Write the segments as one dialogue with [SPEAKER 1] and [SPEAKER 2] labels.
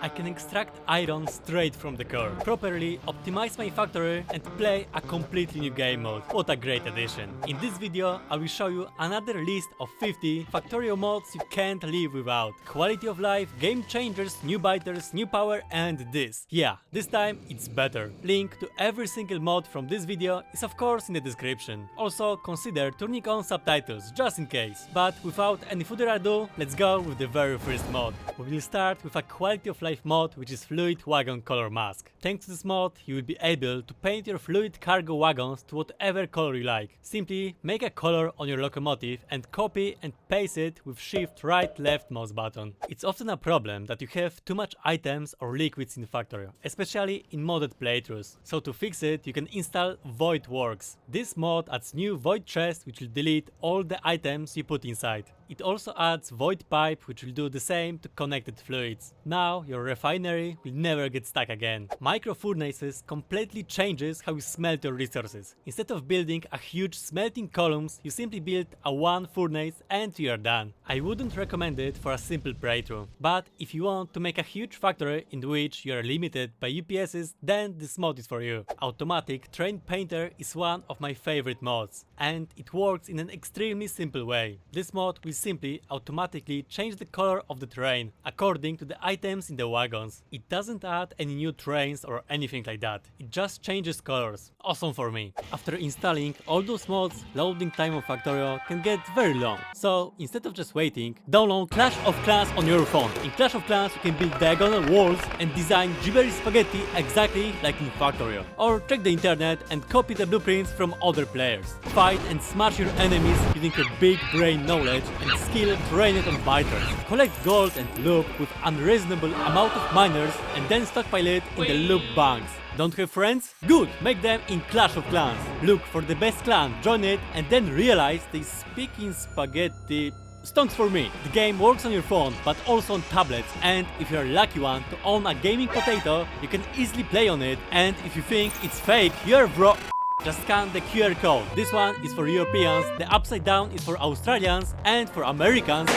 [SPEAKER 1] I can extract iron straight from the core, properly optimize my factory and play a completely new game mode. What a great addition. In this video I will show you another list of 50 Factorio mods you can't live without. Quality of life, game changers, new biters, new power and this. Yeah, this time it's better. Link to every single mod from this video is of course in the description. Also consider turning on subtitles just in case. But without any further ado, let's go with the very first mod. We will start with a quality of life mod which is Fluid Wagon Color Mask. Thanks to this mod you will be able to paint your fluid cargo wagons to whatever color you like. Simply make a color on your locomotive and copy and paste it with shift right left mouse button. It's often a problem that you have too much items or liquids in Factorio, especially in modded playthroughs. So to fix it you can install Void Works. This mod adds new void chest which will delete all the items you put inside. It also adds void pipe which will do the same to connected fluids. Now your refinery will never get stuck again. Micro furnaces completely changes how you smelt your resources. Instead of building a huge smelting columns, you simply build a one furnace and you are done. I wouldn't recommend it for a simple playthrough, but if you want to make a huge factory in which you are limited by UPSs, then this mod is for you. Automatic Train Painter is one of my favorite mods, and it works in an extremely simple way. This mod will simply automatically change the color of the train according to the items in the wagons. It doesn't add any new trains or anything like that. It just changes colors. Awesome for me. After installing all those mods, loading time on Factorio can get very long. So instead of just waiting, download Clash of Clans on your phone. In Clash of Clans you can build diagonal walls and design gibberish spaghetti exactly like in Factorio. Or check the internet and copy the blueprints from other players. Fight and smash your enemies using your big brain knowledge and skill trained on biters. Collect gold and loot with unreasonable amount of miners and then stockpile it in the loot banks. Don't have friends? Good! Make them in Clash of Clans. Look for the best clan, join it and then realize they speak in spaghetti. Stonks for me. The game works on your phone but also on tablets, and if you're a lucky one to own a gaming potato, you can easily play on it, and if you think it's fake, you're bro. Just scan the QR code. This one is for Europeans, the upside down is for Australians, and for Americans,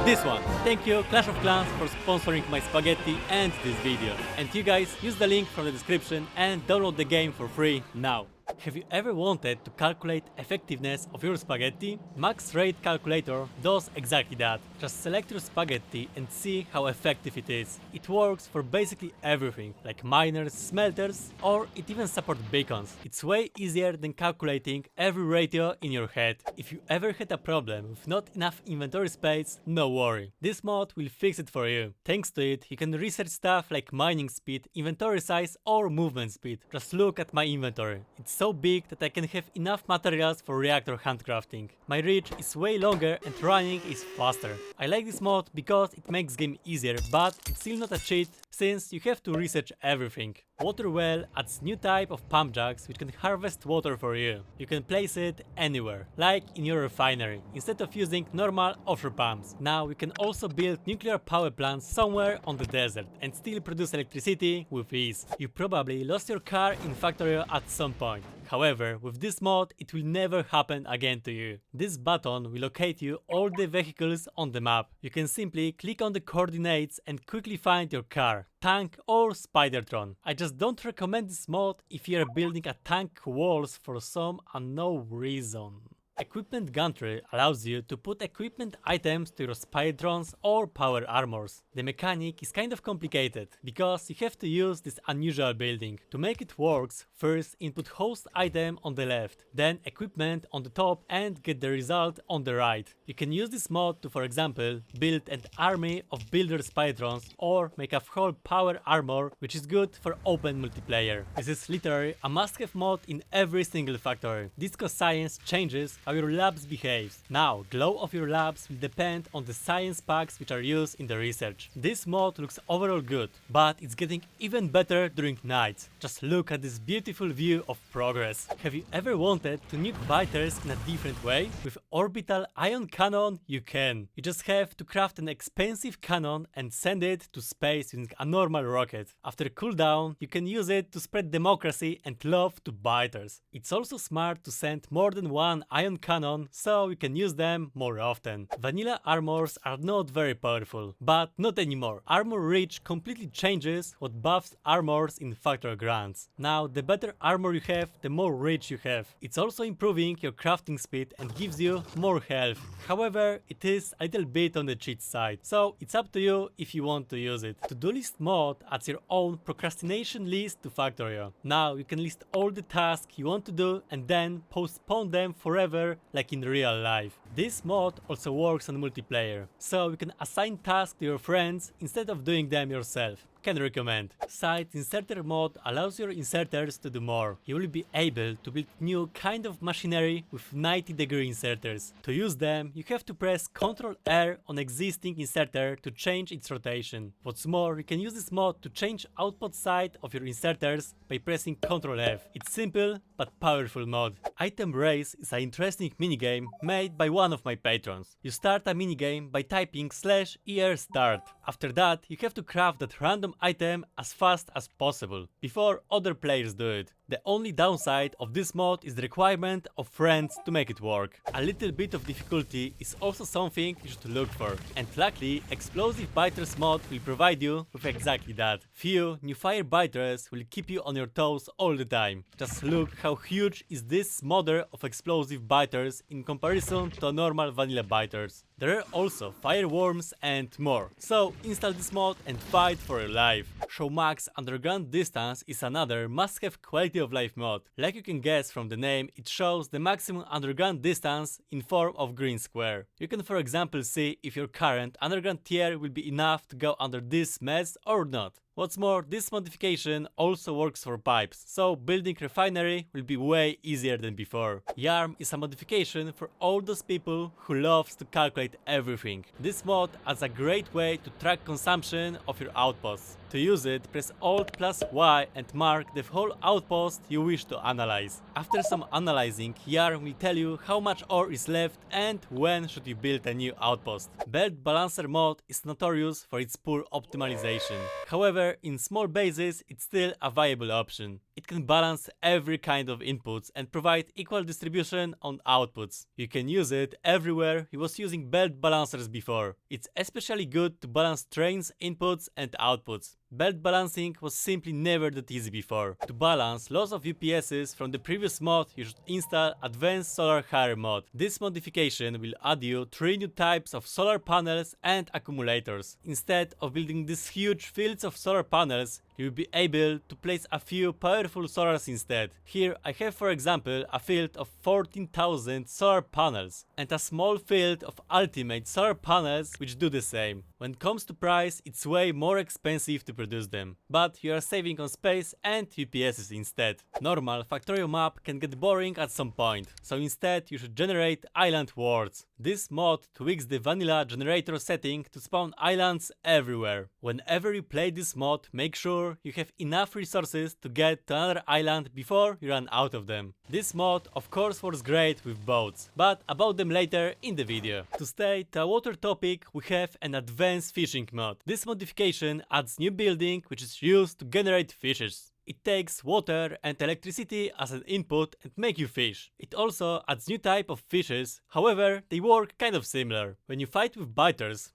[SPEAKER 1] this one. Thank you Clash of Clans for sponsoring my spaghetti and this video. And you guys, use the link from the description and download the game for free now. Have you ever wanted to calculate effectiveness of your spaghetti? Max Rate Calculator does exactly that. Just select your spaghetti and see how effective it is. It works for basically everything, like miners, smelters, or it even supports beacons. It's way easier than calculating every ratio in your head. If you ever had a problem with not enough inventory space, no worry. This mod will fix it for you. Thanks to it, you can research stuff like mining speed, inventory size, or movement speed. Just look at my inventory. It's so big that I can have enough materials for reactor handcrafting. My reach is way longer and running is faster. I like this mod because it makes game easier, but it's still not a cheat since you have to research everything. Water Well adds new type of pump jacks which can harvest water for you. You can place it anywhere, like in your refinery, instead of using normal offshore pumps. Now you can also build nuclear power plants somewhere on the desert and still produce electricity with ease. You probably lost your car in Factorio at some point. However, with this mod it will never happen again to you. This button will locate you all the vehicles on the map. You can simply click on the coordinates and quickly find your car, tank or Spidertron. I just don't recommend this mod if you are building a tank walls for some unknown reason. Equipment Gantry allows you to put equipment items to your Spidertrons or power armors. The mechanic is kind of complicated, because you have to use this unusual building. To make it works, first input host item on the left, then equipment on the top and get the result on the right. You can use this mod to, for example, build an army of builder Spidertrons or make a whole power armor which is good for open multiplayer. This is literally a must-have mod in every single factory. Disco Science changes how your labs behaves. Now, glow of your labs will depend on the science packs which are used in the research. This mod looks overall good, but it's getting even better during nights. Just look at this beautiful view of progress. Have you ever wanted to nuke biters in a different way? With Orbital Ion Cannon, you can. You just have to craft an expensive cannon and send it to space using a normal rocket. After cooldown, you can use it to spread democracy and love to biters. It's also smart to send more than one ion Ion Cannon, so you can use them more often. Vanilla armors are not very powerful, but not anymore. Armor reach completely changes what buffs armors in Factorio grants. Now, the better armor you have, the more reach you have. It's also improving your crafting speed and gives you more health. However, it is a little bit on the cheat side, so it's up to you if you want to use it. To-do list mod adds your own procrastination list to Factorio. Now you can list all the tasks you want to do and then postpone them forever like in real life. This mod also works on multiplayer, so you can assign tasks to your friends instead of doing them yourself. Can recommend. Site Inserter mod allows your inserters to do more. You will be able to build new kind of machinery with 90-degree inserters. To use them, you have to press Ctrl R on existing inserter to change its rotation. What's more, you can use this mod to change output side of your inserters by pressing Ctrl F. It's simple but powerful mod. Item Race is an interesting minigame made by one of my patrons. You start a minigame by typing /ER start. After that, you have to craft that random item as fast as possible before other players do it. The only downside of this mod is the requirement of friends to make it work. A little bit of difficulty is also something you should look for, and luckily Explosive Biters mod will provide you with exactly that. Few new fire biters will keep you on your toes all the time. Just look how huge is this modder of Explosive Biters in comparison to normal vanilla biters. There are also fire worms and more, so install this mod and fight for your life. Show max underground distance is another must-have quality of life mod. Like you can guess from the name, it shows the maximum underground distance in form of green square. You can for example see if your current underground tier will be enough to go under this mess or not. What's more, this modification also works for pipes, so building refinery will be way easier than before. YARM is a modification for all those people who loves to calculate everything. This mod adds a great way to track consumption of your outposts. To use it, press Alt+Y and mark the whole outpost you wish to analyze. After some analyzing, YARM will tell you how much ore is left and when should you build a new outpost. Belt Balancer mod is notorious for its poor optimization. However, in small bases, it's still a viable option. It can balance every kind of inputs and provide equal distribution on outputs. You can use it everywhere you was using belt balancers before. It's especially good to balance trains, inputs and outputs. Belt balancing was simply never that easy before. To balance loss of UPSs from the previous mod, you should install Advanced Solar Hire mod. This modification will add you 3 new types of solar panels and accumulators. Instead of building these huge fields of solar panels, you will be able to place a few powerful solars instead. Here I have for example a field of 14,000 solar panels and a small field of ultimate solar panels which do the same. When it comes to price, it's way more expensive to produce them, but you are saving on space and UPSs instead. Normal Factorio map can get boring at some point, so instead you should generate island worlds. This mod tweaks the vanilla generator setting to spawn islands everywhere. Whenever you play this mod, make sure you have enough resources to get to another island before you run out of them. This mod of course works great with boats, but about them later in the video. To stay to a water topic, we have an advanced fishing mod. This modification adds new building which is used to generate fishes. It takes water and electricity as an input and make you fish. It also adds new type of fishes, however they work kind of similar. When you fight with biters,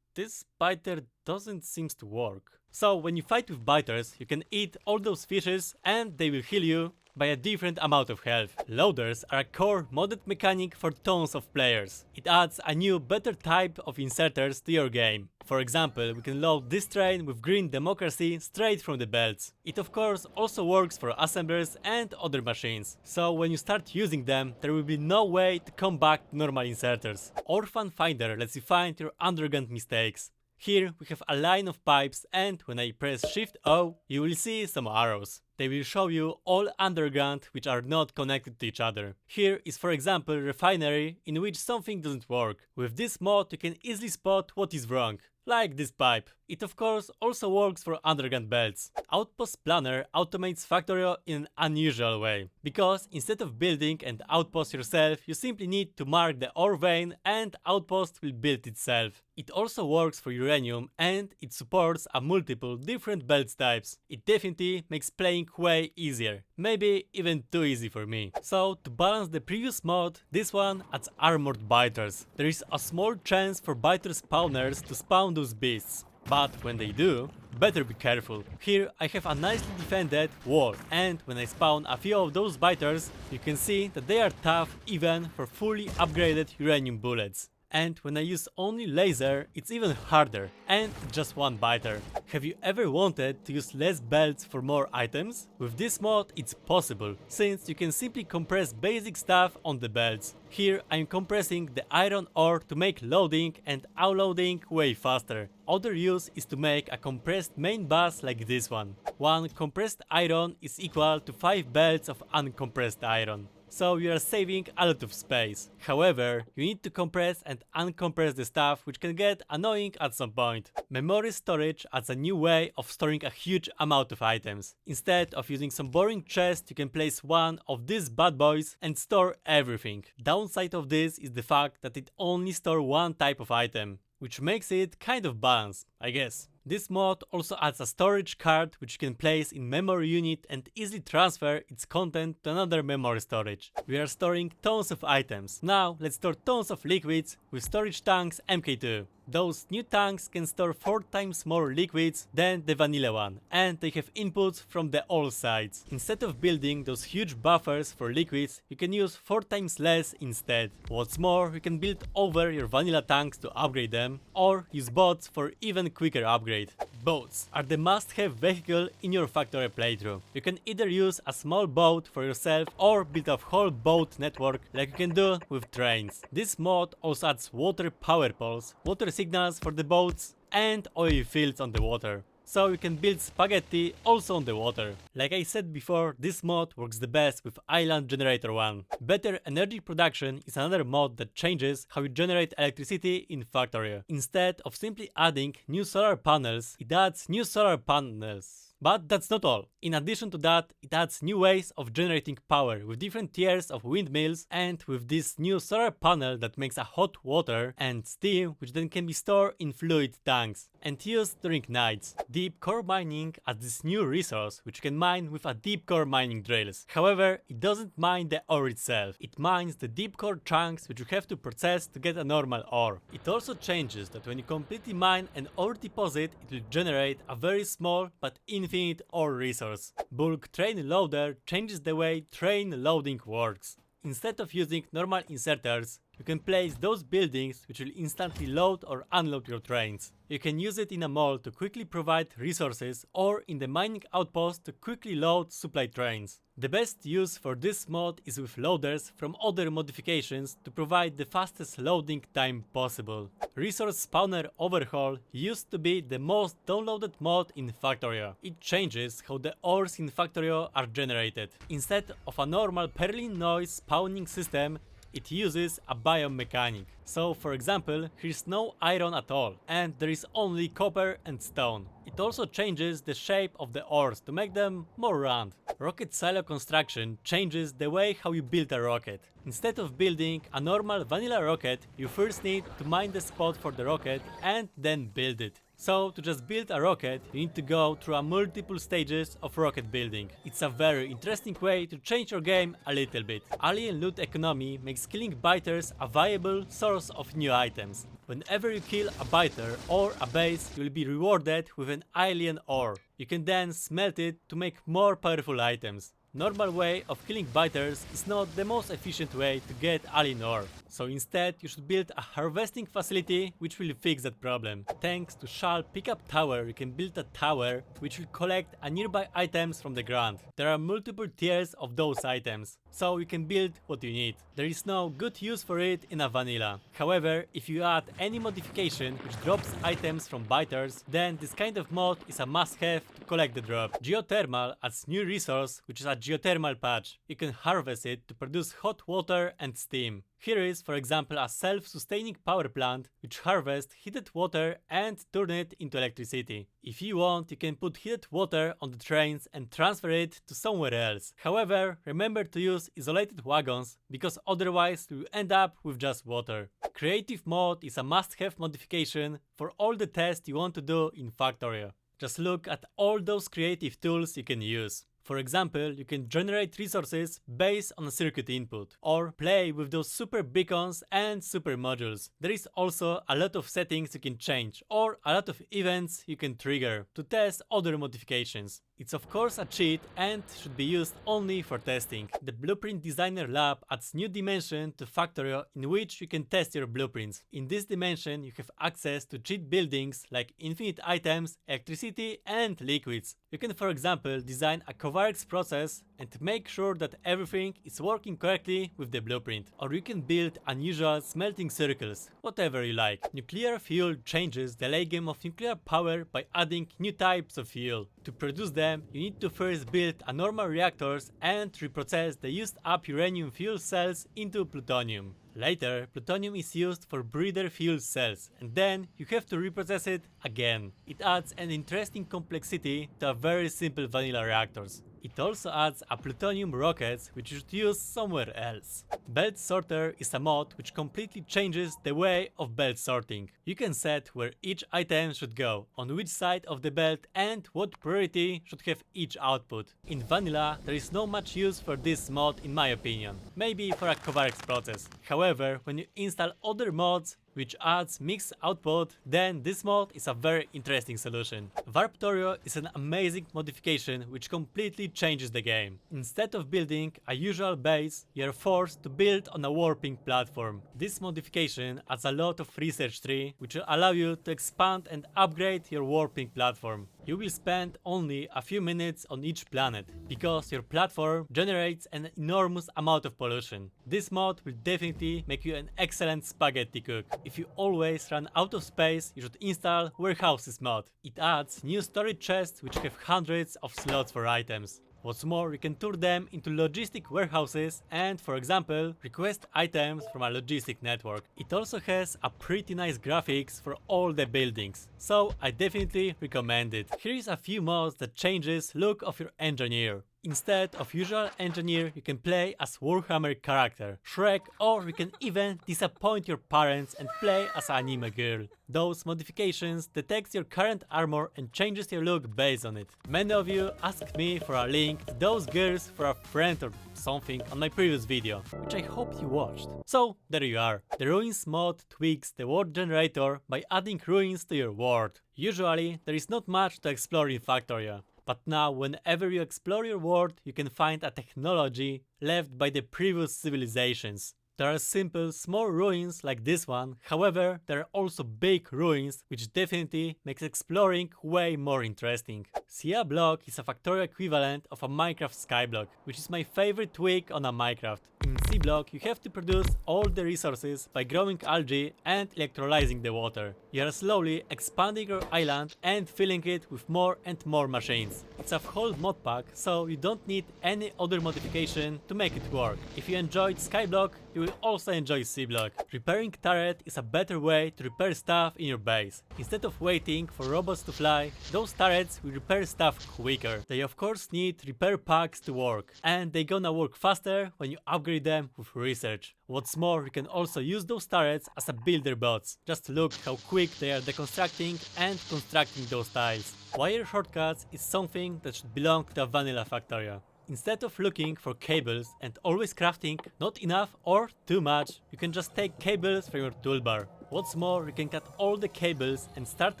[SPEAKER 1] this biter doesn't seem to work. So when you fight with biters, you can eat all those fishes and they will heal you by a different amount of health. Loaders are a core modded mechanic for tons of players. It adds a new better type of inserters to your game. For example, we can load this train with green democracy straight from the belts. It of course also works for assemblers and other machines. So when you start using them, there will be no way to come back to normal inserters. Orphan Finder lets you find your underground mistakes. Here we have a line of pipes and when I press Shift O, you will see some arrows. They will show you all underground which are not connected to each other. Here is for example refinery in which something doesn't work. With this mod you can easily spot what is wrong. Like this pipe. It of course also works for underground belts. Outpost Planner automates Factorio in an unusual way, because instead of building an outpost yourself, you simply need to mark the ore vein and outpost will build itself. It also works for uranium and it supports a multiple different belt types. It definitely makes playing way easier, maybe even too easy for me. So to balance the previous mod, this one adds Armoured Biters. There is a small chance for biter spawners to spawn those beasts, but when they do, better be careful. Here I have a nicely defended wall, and when I spawn a few of those biters, you can see that they are tough even for fully upgraded uranium bullets. And when I use only laser, it's even harder, and just one biter. Have you ever wanted to use less belts for more items? With this mod it's possible, since you can simply compress basic stuff on the belts. Here I'm compressing the iron ore to make loading and unloading way faster. Other use is to make a compressed main bus like this one. One compressed iron is equal to 5 belts of uncompressed iron, so you are saving a lot of space. However, you need to compress and uncompress the stuff, which can get annoying at some point. Memory storage adds a new way of storing a huge amount of items. Instead of using some boring chest, you can place one of these bad boys and store everything. Downside of this is the fact that it only stores one type of item, which makes it kind of balanced, I guess. This mod also adds a storage card which you can place in memory unit and easily transfer its content to another memory storage. We are storing tons of items. Now let's store tons of liquids with storage tanks Mk2. Those new tanks can store 4 times more liquids than the vanilla one, and they have inputs from the all sides. Instead of building those huge buffers for liquids, you can use 4 times less instead. What's more, you can build over your vanilla tanks to upgrade them, or use boats for even quicker upgrade. Boats are the must-have vehicle in your Factorio playthrough. You can either use a small boat for yourself or build a whole boat network like you can do with trains. This mod also adds water power poles, water signals for the boats, and oil fields on the water, so you can build spaghetti also on the water. Like I said before, this mod works the best with Island Generator 1. Better energy production is another mod that changes how you generate electricity in Factorio. Instead of simply adding new solar panels, it adds new solar panels. But that's not all. In addition to that, it adds new ways of generating power with different tiers of windmills, and with this new solar panel that makes a hot water and steam, which then can be stored in fluid tanks and used during nights. Deep core mining adds this new resource which you can mine with a deep core mining drills. However, it doesn't mine the ore itself. It mines the deep core chunks which you have to process to get a normal ore. It also changes that when you completely mine an ore deposit, it will generate a very small but infinite ore resource. Bulk train loader changes the way train loading works. Instead of using normal inserters, you can place those buildings which will instantly load or unload your trains. You can use it in a mall to quickly provide resources, or in the mining outpost to quickly load supply trains. The best use for this mod is with loaders from other modifications to provide the fastest loading time possible. Resource Spawner Overhaul used to be the most downloaded mod in Factorio. It changes how the ores in Factorio are generated. Instead of a normal Perlin noise spawning system, it uses a biome mechanic. So for example, here's no iron at all, and there is only copper and stone. It also changes the shape of the ores to make them more round. Rocket silo construction changes the way how you build a rocket. Instead of building a normal vanilla rocket, you first need to mine the spot for the rocket and then build it. So to just build a rocket, you need to go through a multiple stages of rocket building. It's a very interesting way to change your game a little bit. Alien loot economy makes killing biters a viable source of new items. Whenever you kill a biter or a base, you will be rewarded with an alien ore. You can then smelt it to make more powerful items. Normal way of killing biters is not the most efficient way to get alien ore, so instead you should build a harvesting facility which will fix that problem. Thanks to Schall pickup tower, you can build a tower which will collect nearby items from the ground. There are multiple tiers of those items, so you can build what you need. There is no good use for it in a vanilla. However, if you add any modification which drops items from biters, then this kind of mod is a must-have to collect the drop. Geothermal adds new resource which is a geothermal patch. You can harvest it to produce hot water and steam. Here is, for example, a self-sustaining power plant which harvests heated water and turn it into electricity. If you want, you can put heated water on the trains and transfer it to somewhere else. However, remember to use isolated wagons, because otherwise you end up with just water. Creative mode is a must-have modification for all the tests you want to do in Factorio. Just look at all those creative tools you can use. For example, you can generate resources based on a circuit input, or play with those super beacons and super modules. There is also a lot of settings you can change, or a lot of events you can trigger to test other modifications. It's of course a cheat and should be used only for testing. The Blueprint Designer Lab adds new dimension to Factorio in which you can test your blueprints. In this dimension you have access to cheat buildings like infinite items, electricity and liquids. You can, for example, design a Kovacs process and make sure that everything is working correctly with the blueprint. Or you can build unusual smelting circles, whatever you like. Nuclear fuel changes the late game of nuclear power by adding new types of fuel. To produce them, you need to first build a normal reactors and reprocess the used up uranium fuel cells into plutonium. Later, plutonium is used for breeder fuel cells, and then you have to reprocess it again. It adds an interesting complexity to a very simple vanilla reactors. It also adds a plutonium rockets which you should use somewhere else. Belt Sorter is a mod which completely changes the way of belt sorting. You can set where each item should go, on which side of the belt and what priority should have each output. In vanilla there is no much use for this mod in my opinion, maybe for a Kovacs process. However, when you install other mods which adds mixed output, then this mod is a very interesting solution. Factorio is an amazing modification which completely changes the game. Instead of building a usual base, you are forced to build on a warping platform. This modification adds a lot of research tree which will allow you to expand and upgrade your warping platform. You will spend only a few minutes on each planet, because your platform generates an enormous amount of pollution. This mod will definitely make you an excellent spaghetti cook. If you always run out of space, you should install Warehouses mod. It adds new storage chests which have hundreds of slots for items. What's more, you can turn them into logistic warehouses and, for example, request items from a logistic network. It also has a pretty nice graphics for all the buildings, so I definitely recommend it. Here is a few mods that changes look of your engineer. Instead of usual engineer, you can play as Warhammer character, Shrek, or you can even disappoint your parents and play as an anime girl. Those modifications detect your current armor and changes your look based on it. Many of you asked me for a link to those girls for a friend or something on my previous video, which I hope you watched. So there you are. The Ruins mod tweaks the world generator by adding ruins to your world. Usually there is not much to explore in Factorio. But now, whenever you explore your world, you can find a technology left by the previous civilizations. There are simple, small ruins like this one, however, there are also big ruins, which definitely makes exploring way more interesting. Sea block is a Factorio equivalent of a Minecraft skyblock, which is my favorite tweak on a Minecraft. In sea block, you have to produce all the resources by growing algae and electrolyzing the water. You are slowly expanding your island and filling it with more and more machines. It's a whole mod pack, so you don't need any other modification to make it work. If you enjoyed skyblock, you will also enjoy sea block. Repairing turret is a better way to repair stuff in your base. Instead of waiting for robots to fly, those turrets will repair stuff quicker. They of course need repair packs to work, and they gonna work faster when you upgrade them with research. What's more, you can also use those turrets as a builder bots. Just look how quick they are deconstructing and constructing those tiles. Wire shortcuts is something that should belong to a vanilla Factorio. Instead of looking for cables and always crafting not enough or too much, you can just take cables from your toolbar. What's more, you can cut all the cables and start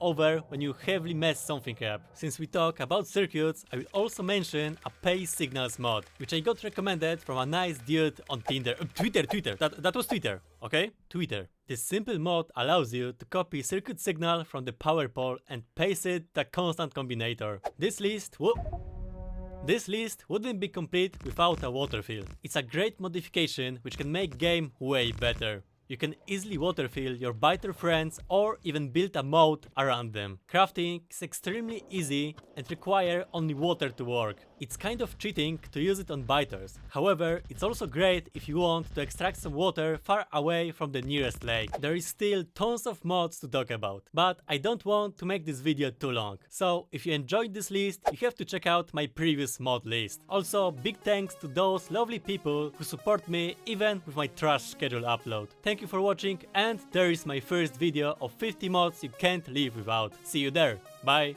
[SPEAKER 1] over when you heavily mess something up. Since we talk about circuits, I will also mention a pay signals mod, which I got recommended from a nice dude on Tinder. Twitter. That was Twitter, okay? Twitter. This simple mod allows you to copy circuit signal from the power pole and paste it to a constant combinator. This list wouldn't be complete without a Waterfill. It's a great modification which can make game way better. You can easily waterfill your biter friends or even build a moat around them. Crafting is extremely easy and require only water to work. It's kind of cheating to use it on biters. However, it's also great if you want to extract some water far away from the nearest lake. There is still tons of mods to talk about, but I don't want to make this video too long. So if you enjoyed this list, you have to check out my previous mod list. Also, big thanks to those lovely people who support me even with my trash schedule upload. Thank you for watching, and there is my first video of 50 mods you can't live without. See you there. Bye.